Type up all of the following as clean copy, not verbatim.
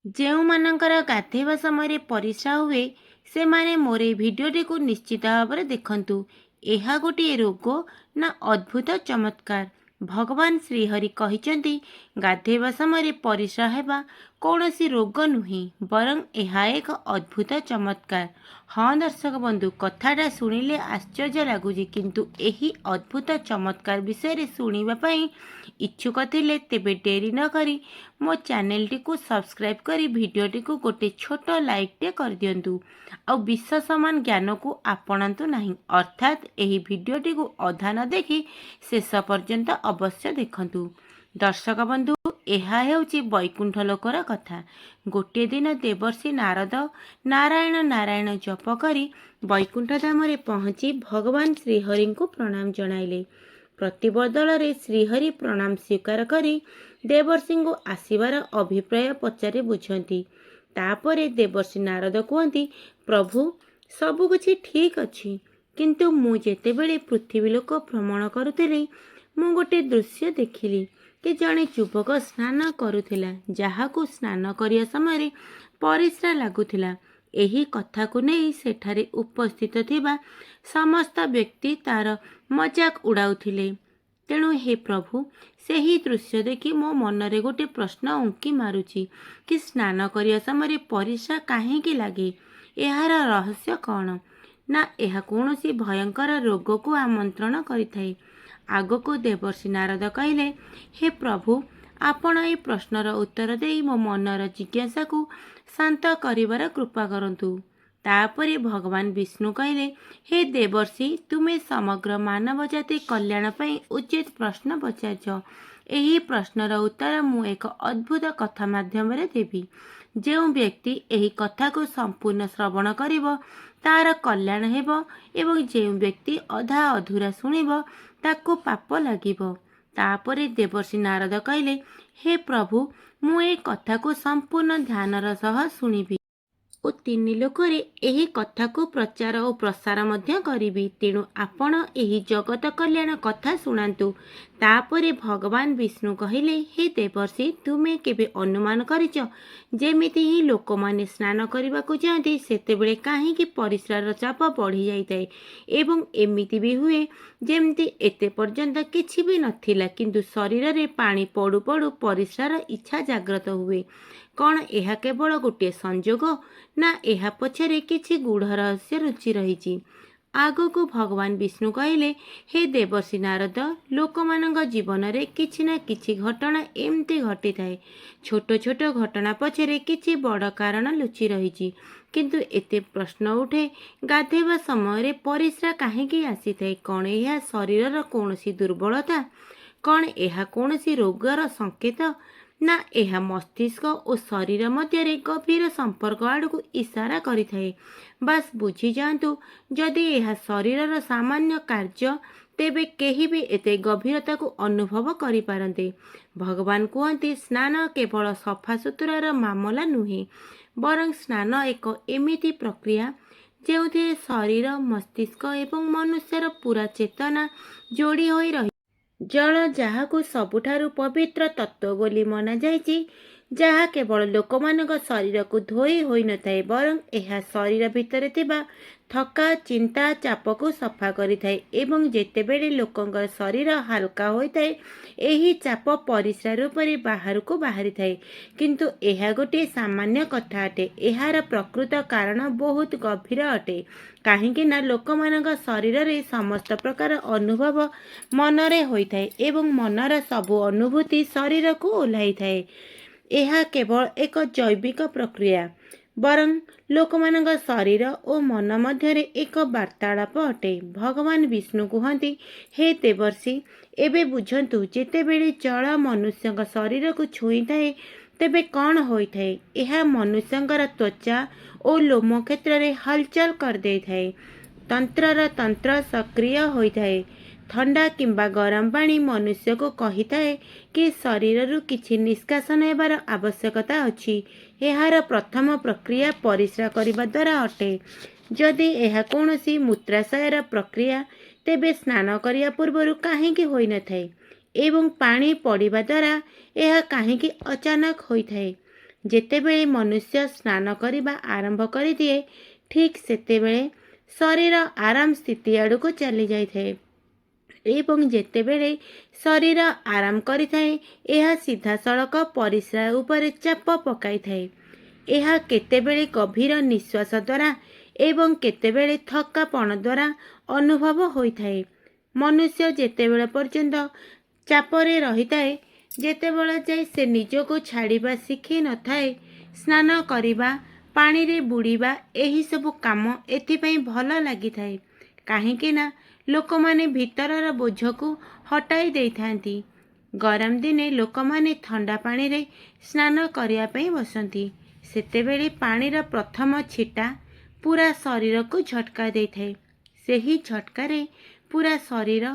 ଯେଉଁମାନଙ୍କର ଗାଧେଇବା ସମୟରେ ପରିସ୍ରା ହୁଏ ସେମାନେ ମୋର ଏହି ଭିଡ଼ିଓଟିକୁ ନିଶ୍ଚିତ ଭାବରେ ଦେଖନ୍ତୁ। ଏହା ଗୋଟିଏ ରୋଗ ନା ଅଦ୍ଭୁତ ଚମତ୍କାର? ଭଗବାନ ଶ୍ରୀହରି କହିଛନ୍ତି ଗାଧେଇବା ସମୟରେ ପରିସ୍ରା ହେବା କୌଣସି ରୋଗ ନୁହେଁ, ବରଂ ଏହା ଏକ ଅଦ୍ଭୁତ ଚମତ୍କାର। ହଁ ଦର୍ଶକ ବନ୍ଧୁ, କଥାଟା ଶୁଣିଲେ ଆଶ୍ଚର୍ଯ୍ୟ ଲାଗୁଛି, କିନ୍ତୁ ଏହି ଅଦ୍ଭୁତ ଚମତ୍କାର ବିଷୟରେ ଶୁଣିବା ପାଇଁ ଇଚ୍ଛୁକ ଥିଲେ ତେବେ ଡେରି ନ କରି ମୋ ଚ୍ୟାନେଲଟିକୁ ସବସ୍କ୍ରାଇବ୍ କରି ଭିଡ଼ିଓଟିକୁ ଗୋଟେ ଛୋଟ ଲାଇକ୍ଟେ କରିଦିଅନ୍ତୁ। ଆଉ ବିଶ୍ୱ ସମାନ ଜ୍ଞାନକୁ ଆପଣାନ୍ତୁ ନାହିଁ, ଅର୍ଥାତ୍ ଏହି ଭିଡ଼ିଓଟିକୁ ଅଧା ନ ଦେଖି ଶେଷ ପର୍ଯ୍ୟନ୍ତ ଅବଶ୍ୟ ଦେଖନ୍ତୁ। ଦର୍ଶକ ବନ୍ଧୁ, ଏହା ହେଉଛି ବୈକୁଣ୍ଠ ଲୋକର କଥା। ଗୋଟିଏ ଦିନ ଦେବର୍ଷି ନାରଦ ନାରାୟଣ ନାରାୟଣ ଜପ କରି ବୈକୁଣ୍ଠ ଧାମରେ ପହଞ୍ଚି ଭଗବାନ ଶ୍ରୀହରିଙ୍କୁ ପ୍ରଣାମ ଜଣାଇଲେ। ପ୍ରତିବଦଳରେ ଶ୍ରୀହରି ପ୍ରଣାମ ସ୍ୱୀକାର କରି ଦେବର୍ଷିଙ୍କୁ ଆସିବାର ଅଭିପ୍ରାୟ ପଚାରି ବୁଝନ୍ତି। ତାପରେ ଦେବର୍ଷି ନାରଦ କୁହନ୍ତି, ପ୍ରଭୁ, ସବୁକିଛି ଠିକ୍ ଅଛି, କିନ୍ତୁ ମୁଁ ଯେତେବେଳେ ପୃଥିବୀ ଲୋକ ଭ୍ରମଣ କରୁଥିଲି ମୁଁ ଗୋଟେ ଦୃଶ୍ୟ ଦେଖିଲି କି ଜଣେ ଯୁବକ ସ୍ନାନ କରୁଥିଲା, ଯାହାକୁ ସ୍ନାନ କରିବା ସମୟରେ ପରିସ୍ରା ଲାଗୁଥିଲା। ଏହି କଥାକୁ ନେଇ ସେଠାରେ ଉପସ୍ଥିତ ଥିବା ସମସ୍ତ ବ୍ୟକ୍ତି ତାର ମଜାକ ଉଡ଼ାଉଥିଲେ। ତେଣୁ ହେ ପ୍ରଭୁ, ସେହି ଦୃଶ୍ୟ ଦେଖି ମୋ ମନରେ ଗୋଟେ ପ୍ରଶ୍ନ ଉଙ୍କି ମାରୁଛି କି ସ୍ନାନ କରିବା ସମୟରେ ପରିସ୍ରା କାହିଁକି ଲାଗେ? ଏହାର ରହସ୍ୟ କ'ଣ? ନା ଏହା କୌଣସି ଭୟଙ୍କର ରୋଗକୁ ଆମନ୍ତ୍ରଣ କରିଥାଏ? ଆଗକୁ ଦେବର୍ଷି ନାରଦ କହିଲେ, ହେ ପ୍ରଭୁ, ଆପଣ ଏହି ପ୍ରଶ୍ନର ଉତ୍ତର ଦେଇ ମୋ ମନର ଜିଜ୍ଞାସାକୁ ଶାନ୍ତ କରିବାର କୃପା କରନ୍ତୁ। ତାପରେ ଭଗବାନ ବିଷ୍ଣୁ କହିଲେ, ହେ ଦେବର୍ଷି, ତୁମେ ସମଗ୍ର ମାନବ ଜାତି କଲ୍ୟାଣ ପାଇଁ ଉଚିତ ପ୍ରଶ୍ନ ପଚାରିଛ। ଏହି ପ୍ରଶ୍ନର ଉତ୍ତର ମୁଁ ଏକ ଅଦ୍ଭୁତ କଥା ମାଧ୍ୟମରେ ଦେବି। ଯେଉଁ ବ୍ୟକ୍ତି ଏହି କଥାକୁ ସମ୍ପୂର୍ଣ୍ଣ ଶ୍ରବଣ କରିବ ତାର କଲ୍ୟାଣ ହେବ, ଏବଂ ଯେଉଁ ବ୍ୟକ୍ତି ଅଧା ଅଧୁରା ଶୁଣିବ ତାକୁ ପାପ ଲାଗିବ। ତାପରେ ଦେବର୍ଷି ନାରଦ କହିଲେ, ହେ ପ୍ରଭୁ, ମୁଁ ଏହି କଥାକୁ ସମ୍ପୂର୍ଣ୍ଣ ଧ୍ୟାନର ସହ ଶୁଣିବି ଓ ତିନି ଲୋକରେ ଏହି କଥାକୁ ପ୍ରଚାର ଓ ପ୍ରସାର ମଧ୍ୟ କରିବି। ତେଣୁ ଆପଣ ଏହି ଜଗତ କଲ୍ୟାଣ କଥା ଶୁଣାନ୍ତୁ। ତାପରେ ଭଗବାନ ବିଷ୍ଣୁ କହିଲେ, ହେ ଦେବର୍ଷି, ତୁମେ କେବେ ଅନୁମାନ କରିଛ ଯେମିତି ହିଁ ଲୋକମାନେ ସ୍ନାନ କରିବାକୁ ଯାଆନ୍ତି ସେତେବେଳେ କାହିଁକି ପରିସ୍ରାର ଚାପ ବଢ଼ି ଯାଇଥାଏ ଏବଂ ଏମିତି ବି ହୁଏ ଯେମିତି ଏତେ ପର୍ଯ୍ୟନ୍ତ କିଛି ବି ନଥିଲା, କିନ୍ତୁ ଶରୀରରେ ପାଣି ପଡ଼ୁ ପଡ଼ୁ ପରିସ୍ରାର ଇଚ୍ଛା ଜାଗ୍ରତ ହୁଏ? କ'ଣ ଏହା କେବଳ ଗୋଟିଏ ସଂଯୋଗ, ନା ଏହା ପଛରେ କିଛି ଗୂଢ଼ ରହସ୍ୟ ଲୁଚି ରହିଛି? ଆଗକୁ ଭଗବାନ ବିଷ୍ଣୁ କହିଲେ, ହେ ଦେବର୍ଷି ନାରଦ, ଲୋକମାନଙ୍କ ଜୀବନରେ କିଛି ନା କିଛି ଘଟଣା ଏମିତି ଘଟିଥାଏ। ଛୋଟ ଛୋଟ ଘଟଣା ପଛରେ କିଛି ବଡ଼ କାରଣ ଲୁଚି ରହିଛି। କିନ୍ତୁ ଏତେ ପ୍ରଶ୍ନ ଉଠେ, ଗାଧେଇବା ସମୟରେ ପରିସ୍ରା କାହିଁକି ଆସିଥାଏ? କ'ଣ ଏହା ଶରୀରର କୌଣସି ଦୁର୍ବଳତା? କ'ଣ ଏହା କୌଣସି ରୋଗର ସଂକେତ? ନା ଏହା ମସ୍ତିଷ୍କ ଓ ଶରୀର ମଧ୍ୟରେ ଗଭୀର ସମ୍ପର୍କ ଆଡ଼କୁ ଇସାରା କରିଥାଏ? ବାସ୍ ବୁଝିଯାଆନ୍ତୁ, ଯଦି ଏହା ଶରୀରର ସାମାନ୍ୟ କାର୍ଯ୍ୟ ତେବେ କେହି ବି ଏତେ ଗଭୀରତାକୁ ଅନୁଭବ କରିପାରନ୍ତେ? ଭଗବାନ କୁହନ୍ତି, ସ୍ନାନ କେବଳ ସଫାସୁତୁରାର ମାମଲା ନୁହେଁ, ବରଂ ସ୍ନାନ ଏକ ଏମିତି ପ୍ରକ୍ରିୟା ଯେଉଁଥିରେ ଶରୀର, ମସ୍ତିଷ୍କ ଏବଂ ମନୁଷ୍ୟର ପୁରା ଚେତନା ଯୋଡ଼ି ହୋଇ ରହି ଜଳ, ଯାହାକୁ ସବୁଠାରୁ ପବିତ୍ର ତତ୍ତ୍ୱ ବୋଲି ମନାଯାଇଛି, ଯାହା କେବଳ ଲୋକମାନଙ୍କ ଶରୀରକୁ ଧୋଇ ହୋଇନଥାଏ, ବରଂ ଏହା ଶରୀର ଭିତରେ ଥିବା ଥକା, ଚିନ୍ତା, ଚାପକୁ ସଫା କରିଥାଏ। ଏବଂ ଯେତେବେଳେ ଲୋକଙ୍କର ଶରୀର ହାଲକା ହୋଇଥାଏ ଏହି ଚାପ ପରିସ୍ରା ରୂପରେ ବାହାରକୁ ବାହାରିଥାଏ। କିନ୍ତୁ ଏହା ଗୋଟିଏ ସାମାନ୍ୟ କଥା ଅଟେ। ଏହାର ପ୍ରକୃତ କାରଣ ବହୁତ ଗଭୀର ଅଟେ। କାହିଁକି ନା ଲୋକମାନଙ୍କ ଶରୀରରେ ସମସ୍ତ ପ୍ରକାର ଅନୁଭବ ମନରେ ହୋଇଥାଏ ଏବଂ ମନର ସବୁ ଅନୁଭୂତି ଶରୀରକୁ ଓହ୍ଲାଇଥାଏ। ଏହା କେବଳ ଏକ ଜୈବିକ ପ୍ରକ୍ରିୟା, ବରଂ ଲୋକମାନଙ୍କ ଶରୀର ଓ ମନ ମଧ୍ୟରେ ଏକ ବାର୍ତ୍ତାଳାପ ଅଟେ। ଭଗବାନ ବିଷ୍ଣୁ କୁହନ୍ତି, ହେ ଦେବର୍ଷି, ଏବେ ବୁଝନ୍ତୁ, ଯେତେବେଳେ ଜଳ ମନୁଷ୍ୟଙ୍କ ଶରୀରକୁ ଛୁଇଁଥାଏ ତେବେ କ'ଣ ହୋଇଥାଏ? ଏହା ମନୁଷ୍ୟଙ୍କର ତ୍ୱଚା ଓ ଲୋମ କ୍ଷେତ୍ରରେ ହଲଚଲ କରିଦେଇଥାଏ। ତନ୍ତ୍ରର ତନ୍ତ୍ର ସକ୍ରିୟ ହୋଇଥାଏ। ଥଣ୍ଡା କିମ୍ବା ଗରମ ପାଣି ମନୁଷ୍ୟକୁ କହିଥାଏ କି ଶରୀରରୁ କିଛି ନିଷ୍କାସନ ହେବାର ଆବଶ୍ୟକତା ଅଛି। ଏହାର ପ୍ରଥମ ପ୍ରକ୍ରିୟା ପରିସ୍ରା କରିବା ଦ୍ୱାରା ଅଟେ। ଯଦି ଏହା କୌଣସି ମୂତ୍ରାଶୟର ପ୍ରକ୍ରିୟା, ତେବେ ସ୍ନାନ କରିବା ପୂର୍ବରୁ କାହିଁକି ହୋଇନଥାଏ? ଏବଂ ପାଣି ପଡ଼ିବା ଦ୍ୱାରା ଏହା କାହିଁକି ଅଚାନକ ହୋଇଥାଏ? ଯେତେବେଳେ ମନୁଷ୍ୟ ସ୍ନାନ କରିବା ଆରମ୍ଭ କରିଦିଏ ଠିକ୍ ସେତେବେଳେ ଶରୀର ଆରାମ ସ୍ଥିତି ଆଡ଼କୁ ଚାଲି ଯାଇଥାଏ ଏବଂ ଯେତେବେଳେ ଶରୀର ଆରାମ କରିଥାଏ ଏହା ସିଧାସଳଖ ପରିସ୍ରା ଉପରେ ଚାପ ପକାଇଥାଏ। ଏହା କେତେବେଳେ ଗଭୀର ନିଶ୍ୱାସ ଦ୍ୱାରା ଏବଂ କେତେବେଳେ ଥକାପଣ ଦ୍ୱାରା ଅନୁଭବ ହୋଇଥାଏ। ମନୁଷ୍ୟ ଯେତେବେଳେ ପର୍ଯ୍ୟନ୍ତ ଚାପରେ ରହିଥାଏ, ଯେତେବେଳେ ଯାଏ ସେ ନିଜକୁ ଛାଡ଼ିବା ଶିଖିନଥାଏ, ସ୍ନାନ କରିବା, ପାଣିରେ ବୁଡ଼ିବା ଏହିସବୁ କାମ ଏଥିପାଇଁ ଭଲ ଲାଗିଥାଏ। କାହିଁକି ନା ଲୋକମାନେ ଭିତରର ବୋଝକୁ ହଟାଇ ଦେଇଥାନ୍ତି। ଗରମ ଦିନେ ଲୋକମାନେ ଥଣ୍ଡା ପାଣିରେ ସ୍ନାନ କରିବା ପାଇଁ ବସନ୍ତି। ସେତେବେଳେ ପାଣିର ପ୍ରଥମ ଛିଟା ପୁରା ଶରୀରକୁ ଝଟକା ଦେଇଥାଏ। ସେହି ଝଟକାରେ ପୁରା ଶରୀର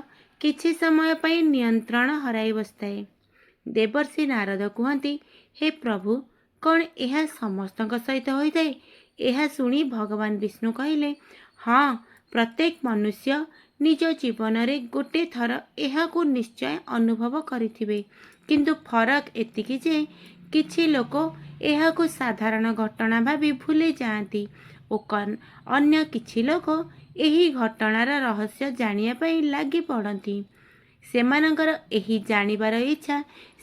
କିଛି ସମୟ ପାଇଁ ନିୟନ୍ତ୍ରଣ ହରାଇ ବସିଥାଏ। ଦେବର୍ଷି ନାରଦ କୁହନ୍ତି, ହେ ପ୍ରଭୁ, କ'ଣ ଏହା ସମସ୍ତଙ୍କ ସହିତ ହୋଇଥାଏ? ଏହା ଶୁଣି ଭଗବାନ ବିଷ୍ଣୁ କହିଲେ, ହଁ, ପ୍ରତ୍ୟେକ ମନୁଷ୍ୟ ନିଜ ଜୀବନରେ ଗୋଟେ ଥର ଏହାକୁ ନିଶ୍ଚୟ ଅନୁଭବ କରିଥିବେ। କିନ୍ତୁ ଫରକ ଏତିକି ଯେ କିଛି ଲୋକ ଏହାକୁ ସାଧାରଣ ଘଟଣା ଭାବି ଭୁଲି ଯାଆନ୍ତି ଓ ଅନ୍ୟ କିଛି ଲୋକ ଏହି ଘଟଣାର ରହସ୍ୟ ଜାଣିବା ପାଇଁ ଲାଗି ପଡ଼ନ୍ତି। ସେମାନଙ୍କର ଏହି ଜାଣିବାର ଇଚ୍ଛା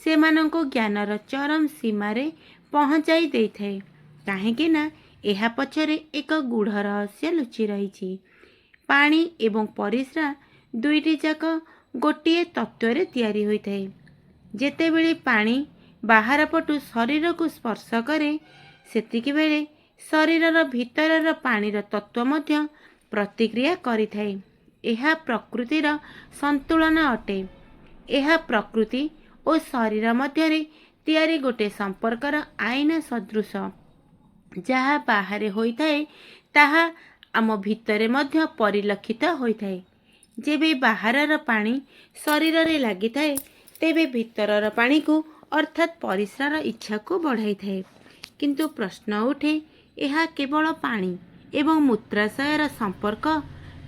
ସେମାନଙ୍କୁ ଜ୍ଞାନର ଚରମ ସୀମାରେ ପହଞ୍ଚାଇ ଦେଇଥାଏ। କାହିଁକି ନା ଏହା ପଛରେ ଏକ ଗୂଢ଼ ରହସ୍ୟ ଲୁଚି ରହିଛି। ପାଣି ଏବଂ ପରିସ୍ରା ଦୁଇଟି ଯାକ ଗୋଟିଏ ତତ୍ତ୍ୱରେ ତିଆରି ହୋଇଥାଏ। ଯେତେବେଳେ ପାଣି ବାହାର ପଟୁ ଶରୀରକୁ ସ୍ପର୍ଶ କରେ, ସେତିକିବେଳେ ଶରୀରର ଭିତରର ପାଣିର ତତ୍ତ୍ୱ ମଧ୍ୟ ପ୍ରତିକ୍ରିୟା କରିଥାଏ। ଏହା ପ୍ରକୃତିର ସନ୍ତୁଳନ ଅଟେ। ଏହା ପ୍ରକୃତି ଓ ଶରୀର ମଧ୍ୟରେ ତିଆରି ଗୋଟିଏ ସମ୍ପର୍କର ଆଇନା ସଦୃଶ। ଯାହା ବାହାରେ ହୋଇଥାଏ ତାହା ଆମ ଭିତରେ ମଧ୍ୟ ପରିଲକ୍ଷିତ ହୋଇଥାଏ। ଯେବେ ବାହାରର ପାଣି ଶରୀରରେ ଲାଗିଥାଏ, ତେବେ ଭିତରର ପାଣିକୁ ଅର୍ଥାତ୍ ପରିସ୍ରାର ଇଚ୍ଛାକୁ ବଢ଼ାଇଥାଏ। କିନ୍ତୁ ପ୍ରଶ୍ନ ଉଠେ, ଏହା କେବଳ ପାଣି ଏବଂ ମୂତ୍ରାଶୟର ସମ୍ପର୍କ,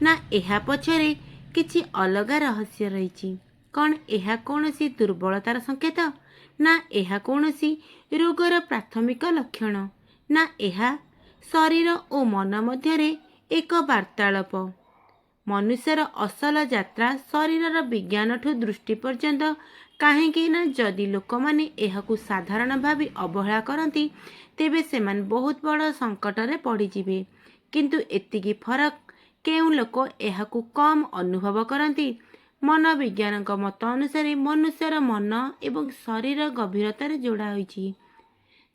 ନା ଏହା ପଛରେ କିଛି ଅଲଗା ରହସ୍ୟ ରହିଛି? କ'ଣ ଏହା କୌଣସି ଦୁର୍ବଳତାର ସଂକେତ, ନା ଏହା କୌଣସି ରୋଗର ପ୍ରାଥମିକ ଲକ୍ଷଣ, ନା ଏହା ଶରୀର ଓ ମନ ମଧ୍ୟରେ ଏକ ବାର୍ତ୍ତାଳାପ? ମନୁଷ୍ୟର ଅସଲ ଯାତ୍ରା ଶରୀରର ବିଜ୍ଞାନଠୁ ଦୃଷ୍ଟି ପର୍ଯ୍ୟନ୍ତ। କାହିଁକି ନା ଯଦି ଲୋକମାନେ ଏହାକୁ ସାଧାରଣ ଭାବି ଅବହେଳା କରନ୍ତି, ତେବେ ସେମାନେ ବହୁତ ବଡ଼ ସଙ୍କଟରେ ପଡ଼ିଯିବେ। କିନ୍ତୁ ଏତିକି ଫରକ, କେଉଁ ଲୋକ ଏହାକୁ କମ୍ ଅନୁଭବ କରନ୍ତି। ମନୋବିଜ୍ଞାନଙ୍କ ମତ ଅନୁସାରେ ମନୁଷ୍ୟର ମନ ଏବଂ ଶରୀର ଗଭୀରତାରେ ଯୋଡ଼ା ହୋଇଛି।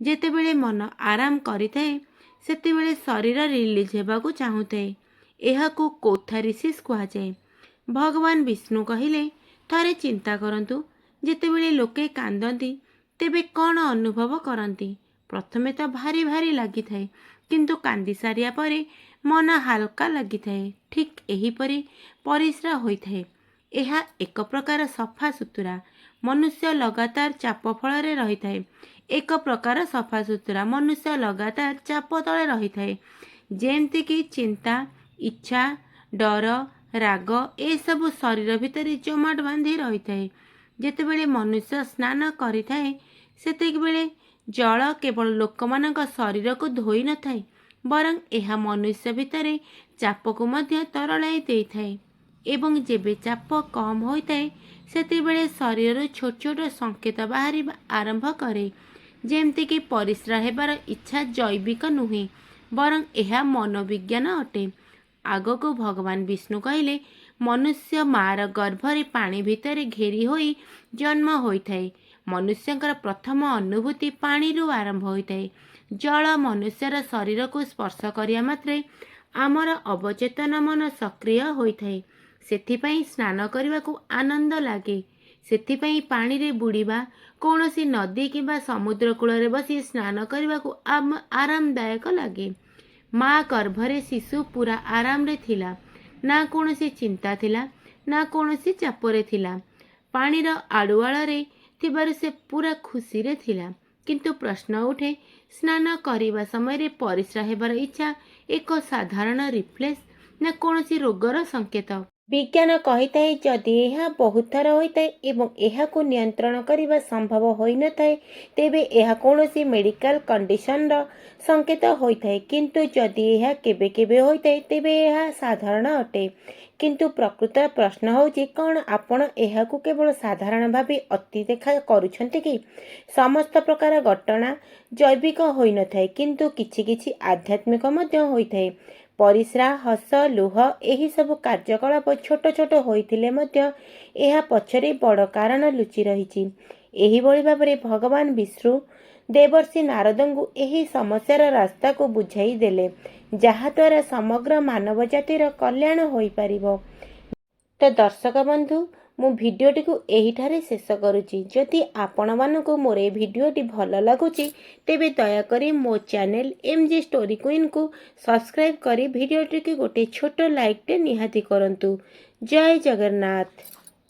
ଯେତେବେଳେ ମନ ଆରାମ କରିଥାଏ, ସେତେବେଳେ ଶରୀର ରିଲିଜ୍ ହେବାକୁ ଚାହୁଁଥାଏ। ଏହାକୁ କୌଥାରିସିସ୍ କୁହାଯାଏ। ଭଗବାନ ବିଷ୍ଣୁ କହିଲେ, ଥରେ ଚିନ୍ତା କରନ୍ତୁ, ଯେତେବେଳେ ଲୋକେ କାନ୍ଦନ୍ତି ତେବେ କ'ଣ ଅନୁଭବ କରନ୍ତି? ପ୍ରଥମେ ତ ଭାରି ଭାରି ଲାଗିଥାଏ, କିନ୍ତୁ କାନ୍ଦି ସାରିବା ପରେ ମନ ହାଲକା ଲାଗିଥାଏ। ଠିକ୍ ଏହିପରି ପରିସ୍ରା ହୋଇଥାଏ। ଏହା ଏକ ପ୍ରକାର ସଫା ସୁତୁରା। ମନୁଷ୍ୟ ଲଗାତାର ଚାପ ଫଳରେ ରହିଥାଏ। ଏକ ପ୍ରକାର ସଫା ସୁତୁରା ମନୁଷ୍ୟ ଲଗାତାର ଚାପ ତଳେ ରହିଥାଏ, ଯେମିତିକି ଚିନ୍ତା, ଇଚ୍ଛା, ଡର, ରାଗ ଏସବୁ ଶରୀର ଭିତରେ ଜମାଟ ବାନ୍ଧି ରହିଥାଏ। ଯେତେବେଳେ ମନୁଷ୍ୟ ସ୍ନାନ କରିଥାଏ, ସେତେବେଳେ ଜଳ କେବଳ ଲୋକମାନଙ୍କ ଶରୀରକୁ ଧୋଇ ନଥାଏ, ବରଂ ଏହା ମନୁଷ୍ୟ ଭିତରେ ଚାପକୁ ମଧ୍ୟ ତରଳାଇ ଦେଇଥାଏ। ଏବଂ ଯେବେ ଚାପ କମ୍ ହୋଇଥାଏ, ସେତେବେଳେ ଶରୀରରୁ ଛୋଟ ଛୋଟ ସଂକେତ ବାହାରିବା ଆରମ୍ଭ କରେ। ଯେମିତିକି ପରିସ୍ରା ହେବାର ଇଚ୍ଛା ଜୈବିକ ନୁହେଁ, ବରଂ ଏହା ମନୋବିଜ୍ଞାନ ଅଟେ। ଆଗକୁ ଭଗବାନ ବିଷ୍ଣୁ କହିଲେ, ମନୁଷ୍ୟ ମାର ଗର୍ଭରେ ପାଣି ଭିତରେ ଘେରି ହୋଇ ଜନ୍ମ ହୋଇଥାଏ। ମନୁଷ୍ୟଙ୍କର ପ୍ରଥମ ଅନୁଭୂତି ପାଣିରୁ ଆରମ୍ଭ ହୋଇଥାଏ। ଜଳ ମନୁଷ୍ୟର ଶରୀରକୁ ସ୍ପର୍ଶ କରିବା ମାତ୍ରେ ଆମର ଅବଚେତନ ମନ ସକ୍ରିୟ ହୋଇଥାଏ। ସେଥିପାଇଁ ସ୍ନାନ କରିବାକୁ ଆନନ୍ଦ ଲାଗେ। ସେଥିପାଇଁ ପାଣିରେ ବୁଡ଼ିବା, କୌଣସି ନଦୀ କିମ୍ବା ସମୁଦ୍ର କୂଳରେ ବସି ସ୍ନାନ କରିବାକୁ ଆରାମଦାୟକ ଲାଗେ। ମା ଗର୍ଭରେ ଶିଶୁ ପୁରା ଆରାମରେ ଥିଲା। ନା କୌଣସି ଚିନ୍ତା ଥିଲା, ନା କୌଣସି ଚାପରେ ଥିଲା। ପାଣିର ଆଢ଼ୁଆଳରେ ଥିବାରୁ ସେ ପୁରା ଖୁସିରେ ଥିଲା। କିନ୍ତୁ ପ୍ରଶ୍ନ ଉଠେ, ସ୍ନାନ କରିବା ସମୟରେ ପରିସ୍ରା ହେବାର ଇଚ୍ଛା ଏକ ସାଧାରଣ ରିଫ୍ଲେକ୍ସ, ନା କୌଣସି ରୋଗର ସଂକେତ? ବିଜ୍ଞାନ କହିଥାଏ ଯଦି ଏହା ବହୁତ ଥର ହୋଇଥାଏ ଏବଂ ଏହାକୁ ନିୟନ୍ତ୍ରଣ କରିବା ସମ୍ଭବ ହୋଇନଥାଏ ତେବେ ଏହା କୌଣସି ମେଡ଼ିକାଲ କଣ୍ଡିସନର ସଂକେତ ହୋଇଥାଏ। କିନ୍ତୁ ଯଦି ଏହା କେବେ କେବେ ହୋଇଥାଏ ତେବେ ଏହା ସାଧାରଣ ଅଟେ। କିନ୍ତୁ ପ୍ରକୃତ ପ୍ରଶ୍ନ ହେଉଛି କ'ଣ ଆପଣ ଏହାକୁ କେବଳ ସାଧାରଣ ଭାବେ ଅତିଦେଖା କରୁଛନ୍ତି କି? ସମସ୍ତ ପ୍ରକାର ଘଟଣା ଜୈବିକ ହୋଇନଥାଏ କିନ୍ତୁ କିଛି କିଛି ଆଧ୍ୟାତ୍ମିକ ମଧ୍ୟ ହୋଇଥାଏ। ପରିସ୍ରା, ହସ, ଲୁହ ଏହିସବୁ କାର୍ଯ୍ୟକଳାପ ଛୋଟ ଛୋଟ ହୋଇଥିଲେ ମଧ୍ୟ ଏହା ପଛରେ ବଡ଼ କାରଣ ଲୁଚି ରହିଛି। ଏହିଭଳି ଭାବରେ ଭଗବାନ ବିଷ୍ଣୁ ଦେବର୍ଷି ନାରଦଙ୍କୁ ଏହି ସମସ୍ୟାର ରାସ୍ତାକୁ ବୁଝାଇ ଦେଲେ, ଯାହାଦ୍ୱାରା ସମଗ୍ର ମାନବ ଜାତିର କଲ୍ୟାଣ ହୋଇପାରିବ। ତ ଦର୍ଶକ ବନ୍ଧୁ, ମୁଁ ଭିଡ଼ିଓଟିକୁ ଏହିଠାରେ ଶେଷ କରୁଛି। ଯଦି ଆପଣମାନଙ୍କୁ ମୋର ଏ ଭିଡ଼ିଓଟି ଭଲ ଲାଗୁଛି ତେବେ ଦୟାକରି ମୋ ଚ୍ୟାନେଲ MG ଷ୍ଟୋରି କୁଇନ୍କୁ ସବସ୍କ୍ରାଇବ୍ କରି ଭିଡ଼ିଓଟିକୁ ଗୋଟେ ଛୋଟ ଲାଇକ୍ଟେ ନିହାତି କରନ୍ତୁ। ଜୟ ଜଗନ୍ନାଥ।